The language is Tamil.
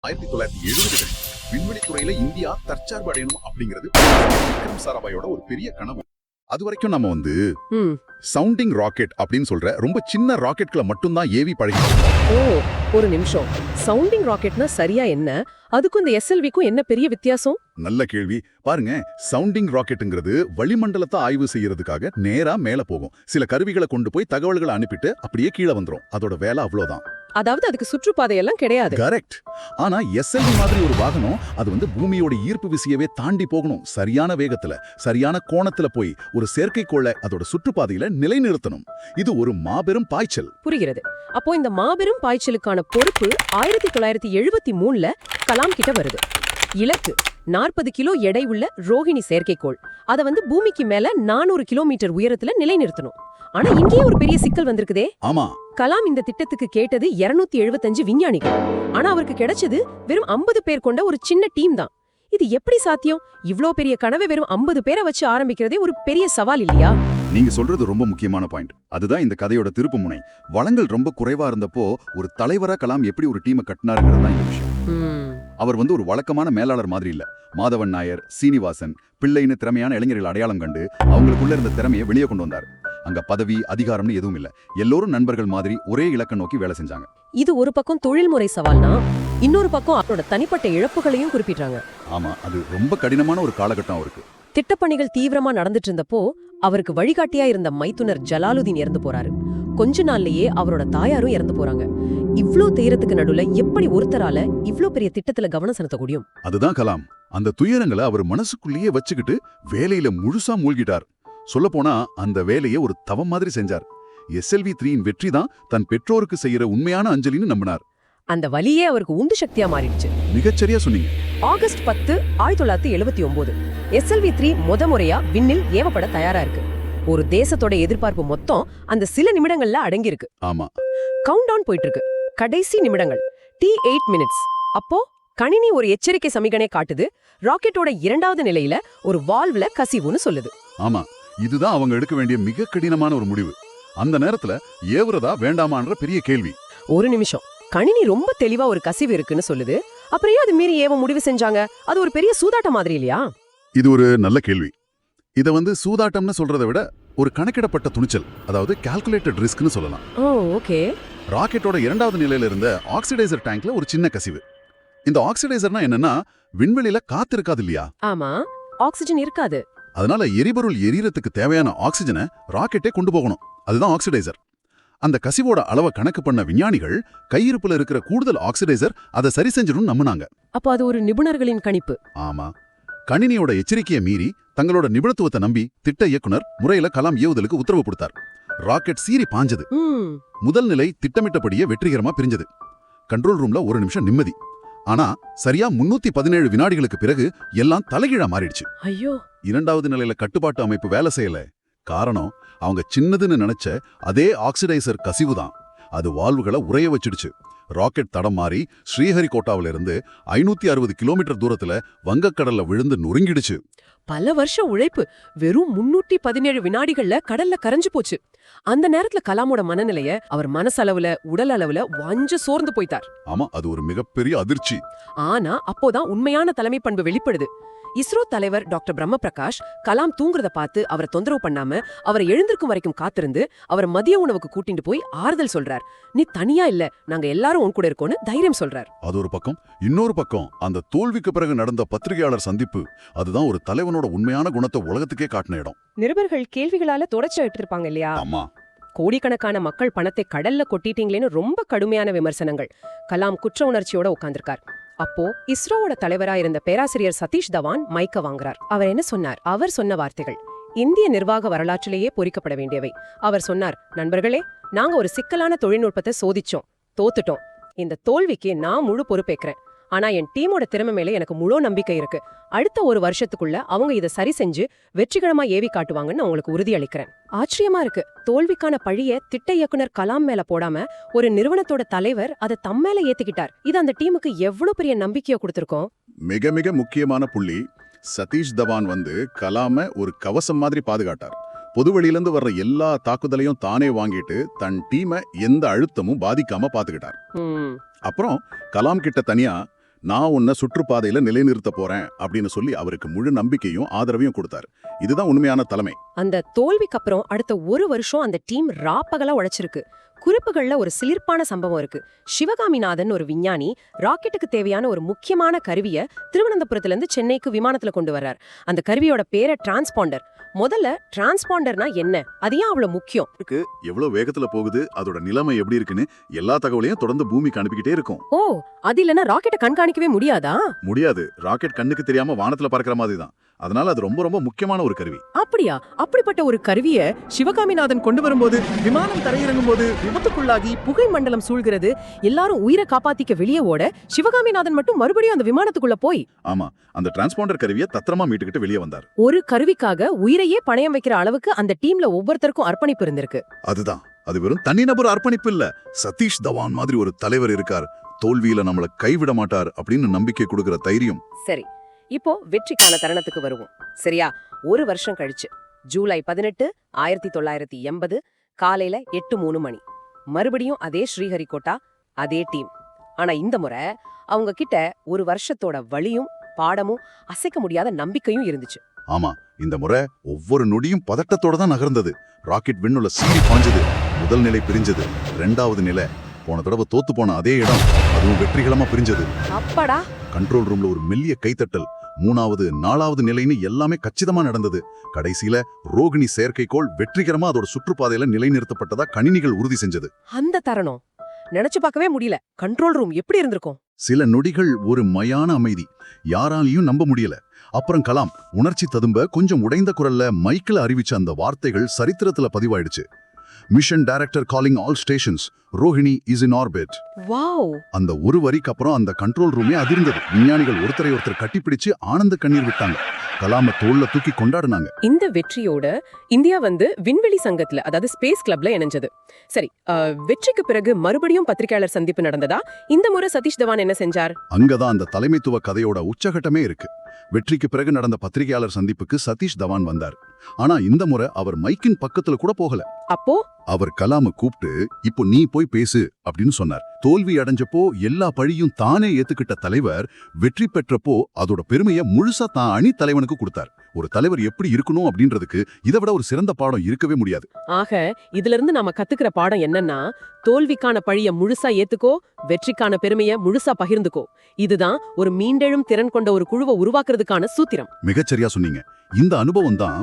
1970களில் விண்வெளி துறையில இந்தியா தற்சார்பு அடையணும் அப்படிங்கிறது விக்ரம் சாராபாயோட ஒரு பெரிய கனவு. அது வரைக்கும் நம்ம சவுண்டிங் ராக்கெட் அப்படின்னு சொல்ற ரொம்ப சின்ன ராக்கெட்களை மட்டும்தான் ஏவி பழகிட்டோம். ஓ, ஒரு நிமிஷம். சவுண்டிங் ராக்கெட்னா சரியா என்ன? அதுக்கும் இந்த எஸ்எல்விக்கும் என்ன பெரிய வித்தியாசம்? நல்ல கேள்வி. பாருங்க, சவுண்டிங் ராக்கெட்டுங்கிறது வளிமண்டலத்தை ஆய்வு செய்யறதுக்காக நேரா மேல போகும். சில கருவிகளை கொண்டு போய் தகவல்களை அனுப்பிட்டு அப்படியே கீழே வந்துரும். அதோட வேலை அவ்வளவுதான். அதாவது அதுக்கு சுற்றுப்பாதையெல்லாம் கிடையாது. கரெக்ட். ஆனா எஸ்எல்வி மாதிரி ஒரு வாகனம் அது பூமியோட ஈர்ப்பு விசையவே தாண்டி போகணும். சரியான வேகத்துல சரியான கோணத்துல போய் ஒரு செயற்கைக்கோளை அதோட சுற்றுப்பாதையில நிலைநிறுத்தணும். இது ஒரு மாபெரும் பாய்ச்சல். புரிகிறது. அப்போ இந்த மாபெரும் பாய்ச்சலுக்கான பொறுப்பு 1973ல கலாம் கிட்ட வருது. இலக்கு 40 கிலோ எடை உள்ள ரோஹிணி செயற்கைக்கோள். அதை பூமிக்கு மேல 400 கிலோமீட்டர் உயரத்துல நிலைநிறுத்தணும். ஆனா இங்கேயே ஒரு பெரிய சிக்கல் வந்திருக்குதே. ஆமா, கலாம் இந்த திட்டத்துக்கு கேட்டது 275 விஞ்ஞானிகள். ஆனா அவருக்கு கிடைச்சது வெறும் 50 பேர் கொண்ட ஒரு சின்ன டீம் தான். இது எப்படி சாத்தியம்? இவ்ளோ பெரிய கனவை வெறும் 50 பேரை வச்சு ஆரம்பிக்கிறதே ஒரு பெரிய சவால் இல்லையா? நீங்க சொல்றது ரொம்ப முக்கியமான பாயிண்ட். அதுதான் இந்த கதையோட திருப்பு முனை. வளங்கள் ரொம்ப குறைவா இருந்தப்போ ஒரு தலைவரா கலாம் எப்படி ஒரு டீமை கட்டினாருங்கிறது தான் இந்த விஷயம். அவர் ஒரு வழக்கமான மேலாளர் மாதிரி இல்ல. மாதவன் நாயர், சீனிவாசன், பிள்ளைன்னு திறமையான இளைஞர்கள் அடையாளம் கண்டு அவங்களுக்குள்ள இருந்த திறமையை வெளியே கொண்டு வந்தார். அங்க பதவி அதிகாரம்னு எதுவும் இல்ல. எல்லோரும் நண்பர்கள் மாதிரி ஒரே இலக்க நோக்கி வேலை செஞ்சாங்க. இது ஒரு பக்கம் தொழில்முறை சவால்னா, இன்னொரு பக்கம் அவரோட தனிப்பட்ட இழப்புகளையும் குறிப்பிட்டாங்க. ஆமா, அது ரொம்ப கடினமான ஒரு காலகட்டம் அவருக்கு. திட்டப்பணிகள் தீவிரமா நடந்துட்டு இருந்தப்போ அவருக்கு வழிகாட்டியா இருந்த மைத்துனர் ஜலாலுதீன் இறந்து போறாரு. கொஞ்ச நாள்லயே அவரோட தாயாரும் இறந்து போறாங்க. இவ்ளோ துயரத்துக்கு நடுவுல எப்படி ஒருத்தரால இவ்ளோ பெரிய திட்டத்துல கவனம் செலுத்த முடியும்? அதுதான் கலாம். அந்த துயரங்களை அவர் மனசுக்குள்ளேயே வச்சுக்கிட்டு வேலையில முழுசா மூழ்கிட்டார். சொல்லப்போனா அந்த வேலையை ஒரு தவம் மாதிரி செஞ்சார். SLV-3 வெற்றி தான் தன் பெற்றோருக்கு செய்யற உண்மையான அஞ்சலின்னு நம்பினார். அந்த வலியே அவருக்கு உந்து சக்தியா மாறிடுச்சு. மிகச்சரியா சொன்னீங்க. ஆகஸ்ட் 10, 1979 SLV-3 முறையா விண்ணில் ஏவப்பட தயாரா இருக்கு. ஒரு தேசத்தோட எதிர்பார்ப்பு மொத்தம் அந்த சில நிமிடங்கள்ல அடங்கி இருக்கு. ஆமா, கவுண்ட் டவுன் போயிட்டு இருக்கு. கடைசி நிமிடங்கள் T8 மினிட்ஸ். அப்போ கணினி ஒரு எச்சரிக்கை சமிகனை காட்டுது. ராக்கெட்டோட 2வது நிலையில ஒரு வால்வ்ல கசிவுன்னு சொல்லுது. ஆமா, இதுதான் அவங்க எடுக்க வேண்டிய மிக கடினமான ஒரு முடிவு. அந்த நேரத்துல ஏவுறதா வேண்டாமான்ற பெரிய கேள்வி. ஒரு நிமிஷம். கணினி ரொம்ப தெளிவா ஒரு கசிவு இருக்குன்னு சொல்லுது. அப்புறம் ஏன் அது மீறி ஏவ முடிவு செஞ்சாங்க? அது ஒரு பெரிய சூதாட்டம் மாதிரி இல்லையா? இது ஒரு நல்ல கேள்வி. இத சூதாட்டம்னு சொல்றதை விட ஒரு கணக்கிடப்பட்ட துணிச்சல், அதாவது கால்குலேட்டட் ரிஸ்க்னு சொல்லலாம். ஓகே. ராக்கெட்டோட 2வது நிலையில இருந்த ஆக்சிடைசர் டேங்க்ல ஒரு சின்ன கசிவு. இந்த ஆக்சிடைசர்னா என்னன்னா, விண்வெளியில காத்து இருக்காது இல்லையா? ஆமா, ஆக்சிஜன் இருக்காது. அதனால எரிபொருள் எரியறதுக்கு தேவையான ஆக்சிஜனை ராக்கெட்டே கொண்டு போகணும். அதுதான் ஆக்சிடைசர். அந்த கசிவோட அளவை கணக்கு பண்ண விஞ்ஞானிகள் கையிருப்புல இருக்கிற கூடுதல் ஆக்சிடைசர் அதை சரி செஞ்சிடும் நம்பினாங்க. அப்ப அது ஒரு நிபுணர்களின் கணிப்பு. ஆமா, கணினியோட எச்சரிக்கையை மீறி தங்களோட நிபுணத்துவத்தை நம்பி திட்ட இயக்குனர் முறையில கலாம் ஏவுதலுக்கு உத்தரவு கொடுத்தார். ராக்கெட் சீறி பாஞ்சது. முதல் நிலை திட்டமிட்டபடியே வெற்றிகரமா பிரிஞ்சது. கண்ட்ரோல் ரூம்ல ஒரு நிமிஷம் நிம்மதி. ஆனா சரியா 317 வினாடிகளுக்கு பிறகு எல்லாம் தலைகீழா மாறிடுச்சு. ஐயோ! 2வது நிலையில கட்டுப்பாட்டு அமைப்பு வேலை செய்யல. காரணம், அவங்க சின்னதுன்னு நினைச்ச அதே ஆக்சிடைசர் கசிவுதான். அது வால்வுகளை உறைய வச்சிடுச்சு. ராக்கெட் தடம் மாறி ஸ்ரீஹரிகோட்டாவில இருந்து 560 கிலோமீட்டர் தூரத்துல வங்கக்கடல்ல விழுந்து நொறுங்கிடுச்சு. பல வருஷம் உழைப்பு வெறும் 317 வினாடிகள்ல கடல்ல கரைஞ்சு போச்சு. அந்த நேரத்துல கலாமோட மனநிலைய அவர் மனசளவுல உடல் அளவுல வஞ்ச சோர்ந்து போய்த்தார். ஆமா, அது ஒரு மிகப்பெரிய அதிர்ச்சி. ஆனா அப்போதான் உண்மையான தலைமை பண்பு வெளிப்படுது. இஸ்ரோ தலைவர் டாக்டர் பிரம்ம பிரகாஷ் கலாம் தூங்குறத பார்த்து அவரை தொந்தரவு பண்ணாம அவரை எழுந்திருக்கும் வரைக்கும் காத்திருந்து அவர் மதிய உணவுக்கு கூட்டிட்டு போய் ஆறுதல் சொல்றார். நீ தனியா இல்ல, நாங்க எல்லாரும் உன் கூட இருக்கோம்னு தைரியம் சொல்றார். அது ஒரு பக்கம். இன்னொரு பக்கம் அந்த தோல்விக்கு பிறகு நடந்த பத்திரிகையாளர் சந்திப்பு, அதுதான் ஒரு தலைவனோட உண்மையான குணத்தை உலகத்துக்கே காட்டின இடம். நிருபர்கள் கேள்விகளால தொடர்ச்சி எடுத்திருப்பாங்க இல்லையா? ஆமா, கோடிக்கணக்கான மக்கள் பணத்தை கடல்ல கொட்டிட்டீங்களேன்னு ரொம்ப கடுமையான விமர்சனங்கள். கலாம் குற்ற உணர்ச்சியோட உட்கார்ந்திருக்கார். அப்போ இஸ்ரோவோட தலைவரா இருந்த பேராசிரியர் சதீஷ் தவான் மைக்க வாங்குறார். அவர் என்ன சொன்னார்? அவர் சொன்ன வார்த்தைகள் இந்திய நிர்வாக வரலாற்றிலேயே பொறிக்கப்பட வேண்டியவை. அவர் சொன்னார், நண்பர்களே, நாங்க ஒரு சிக்கலான தொழில்நுட்பத்தை சோதிச்சோம், தோத்துட்டோம். இந்த தோல்விக்கு நான் முழு பொறுப்பேற்கிறேன். ஆனா என் டீமோட திறமை மேல எனக்கு முழு நம்பிக்கை இருக்கு. அடுத்த ஒரு வருஷத்துக்குள்ள அவங்க இதை சரி செஞ்சு வெற்றிகரமா ஏவி காட்டுவாங்கன்னு அவங்களுக்கு உறுதி அளிக்கிறேன். ஆச்சரியமா இருக்கு. தோல்விக்கான பழிய திட்ட இயக்குனர் கலாம் மேல போடாம ஒரு நிறுவனத்தோட தலைவர் அதை தம் மேல ஏத்துக்கிட்டார். இது அந்த டீமுக்கு எவ்வளவு பெரிய நம்பிக்கையை கொடுத்திருக்கோம். மிக மிக முக்கியமான புள்ளி, சதீஷ் தவான் கலாம ஒரு கவசம் மாதிரி பாதுகாட்டார். பொதுவெளியிலிருந்து வர்ற எல்லா தாக்குதலையும் தானே வாங்கிட்டு தன் டீமை எந்த அழுத்தமும் பாதிக்காம பாத்துக்கிட்டார். அப்புறம் கலாம் கிட்ட தனியா நான் உன்னை சுற்றுப்பாதையில நிலைநிறுத்த போறேன் அப்படின்னு சொல்லி அவருக்கு முழு நம்பிக்கையும் ஆதரவையும் கொடுத்தாரு. இதுதான் உண்மையான தலைமை. அந்த தோல்விக்கு அப்புறம் அடுத்த ஒரு வருஷம் அந்த டீம் ராப்பகலா உழைச்சிருக்கு. குறிப்புகள்ல ஒரு சிலிர்ப்பான சம்பவம் இருக்கு. சிவகாமிநாதன் ஒரு விஞ்ஞானி ராக்கெட்டுக்கு தேவையான ஒரு முக்கியமான கருவியை திருவனந்தபுரத்துல இருந்து சென்னைக்கு விமானத்துல கொண்டு வர்றார். அந்த கருவியோட பேரை டிரான்ஸ்பாண்டர். முதல்ல டிரான்ஸ்பாண்டர்னா என்ன, அது ஏன் அவ்வளவு முக்கியம்? எவ்வளவு வேகத்துல போகுது, அதோட நிலைமை எப்படி இருக்குன்னு எல்லா தகவலையும் தொடர்ந்து பூமிக்கு அனுப்பிக்கிட்டே இருக்கும். ஓ, அது இல்லனா ராக்கெட்டை கண்காணிக்கவே முடியாதா? முடியாது. ராக்கெட் கண்ணுக்கு தெரியாம வானத்துல பறக்கிற மாதிரி தான். அதனால அது ரொம்ப ரொம்ப முக்கியமான ஒரு கருவி. அப்படியா? அப்படிப்பட்ட ஒரு கருவியை சிவகாமிநாதன் கொண்டு வரும்போது விமானம் தரையிறங்கும் போது விபத்துக்குள்ளாகி புகை மண்டலம் சூழ்கிறது. எல்லாரும் உயிரை காப்பாத்திக்க வெளியே ஓட சிவகாமிநாதன் மட்டும் மறுபடியும் அந்த விமானத்துக்குள்ள போய் ஆமா, அந்த டிரான்ஸ்பாண்டர் கருவியை தத்திரமா மீட்டுக்கிட்டு வெளியே வந்தார். ஒரு கருவிக்காக உயிரையே பணயம் வைக்கிற அளவுக்கு அந்த டீம்ல ஒவ்வொருத்தருக்கும் அர்ப்பணிப்பு இருந்திருக்கு. அதுதான், அது வெறும் தனிநபர் அர்ப்பணிப்பு இல்ல. சதீஷ் தவான் மாதிரி ஒரு தலைவர் இருக்கார், தோல்வியில நம்மள கைவிட மாட்டார் அப்படின்னு நம்பிக்கை கொடுக்கிற தைரியம். சரி, இப்போ வெற்றிக்கான தருணத்துக்கு வருவோம். சரியா? ஒரு வருஷம் கழிச்சு ஜூலை 18, 1980 காலையில 8:03 மணி. மறுபடியும் அதே ஸ்ரீஹரிகோட்டா, அதே டீம். ஆனா இந்த முறை அவங்க கிட்ட ஒரு வருஷத்தோட வலியும் பாடமும் அசைக்க முடியாத நம்பிக்கையும் இருந்துச்சு. ஆமா, இந்த முறை ஒவ்வொரு நொடியும் பதட்டத்தோட தான் நகர்ந்தது. ராக்கெட் விண்ணுல சீறி பாஞ்சது. முதல் நிலை பிரிஞ்சது. 2வது நிலை, போன தடவை தோத்து போன அதே இடம், அதுவும் வெற்றிகரமா பிரிஞ்சது. அப்பாடா! கண்ட்ரோல் ரூம்ல ஒரு மெல்லிய கைத்தட்டல். 3வது 4வது நிலைன்னு எல்லாமே கச்சிதமா நடந்தது. கடைசியில ரோகிணி செயற்கைக்கோள் வெற்றிகரமா அதோட சுற்றுப்பாதையில நிலைநிறுத்தப்பட்டதா கணினிகள் உறுதி செஞ்சது. அந்த தருணம் நினைச்சு பார்க்கவே முடியல. கண்ட்ரோல் ரூம் எப்படி இருந்திருக்கும்? சில நொடிகள் ஒரு மயான அமைதி. யாராலையும் நம்ப முடியல. அப்புறம் கலாம் உணர்ச்சி ததும்ப கொஞ்சம் உடைந்த குரல்ல மைக்கில் அறிவிச்ச அந்த வார்த்தைகள் சரித்திரத்துல பதிவாயிடுச்சு. Mission director calling all stations, Rohini is in orbit. Wow! அந்த ஒரு வரிக்கு அப்புறம் அந்த கண்ட்ரோல் ரூமே அதிர்ந்தது. விஞ்ஞானிகள் ஒருத்தரை ஒருத்தர் கட்டிப்பிடிச்சு ஆனந்த கண்ணீர் விட்டாங்க. கலாம தோல்ல தூக்கி கொண்டாடினாங்க. இந்த வெற்றியோட இந்தியா விண்வெளி சங்கத்துல, அதாவது ஸ்பேஸ் கிளப்ல இணைஞ்சது. சரி, வெற்றிக்கு பிறகு மறுபடியும் பத்திரிகையாளர் சந்திப்பு நடந்ததா? இந்த முறை சதீஷ் தவான் என்ன செஞ்சார்? அங்கதான் அந்த தலைமைத்துவ கதையோட உச்சகட்டமே இருக்கு. வெற்றிக்கு பிறகு நடந்த பத்திரிகையாளர் சந்திப்புக்கு சதீஷ் தவான் வந்தார். ஆனா இந்த முறை அவர் மைக்கின் பக்கத்துல கூட போகல. அப்போ அவர் கலாம கூப்பிட்டு, இப்போ நீ போய் பேசு அப்படின்னு சொன்னார். தோல்வி அடைஞ்சப்போ எல்லா பழியும் தானே ஏத்துக்கிட்ட தலைவர் வெற்றி பெற்றப்போ அதோட பெருமையை முழுசா தான் அணி தலைவனுக்கு கொடுத்தார். ஒரு தலைவர் எப்படி இருக்கணும் அப்படின்றதுக்கு இதை விட ஒரு சிறந்த பாடம் இருக்கவே முடியாது. ஆக இதுல இருந்து நாம கத்துக்கிற பாடம் என்னன்னா, தோல்விக்கான பழிய முழுசா ஏத்துக்கோ, வெற்றிக்கான பெருமைய முழுசா பகிர்ந்துக்கோ. இதுதான் ஒரு மீண்டெழும் திறன் கொண்ட ஒரு குழுவை உருவாக்குறதுக்கான சூத்திரம். மிகச்சரியா சொன்னீங்க. இந்த அனுபவம் தான்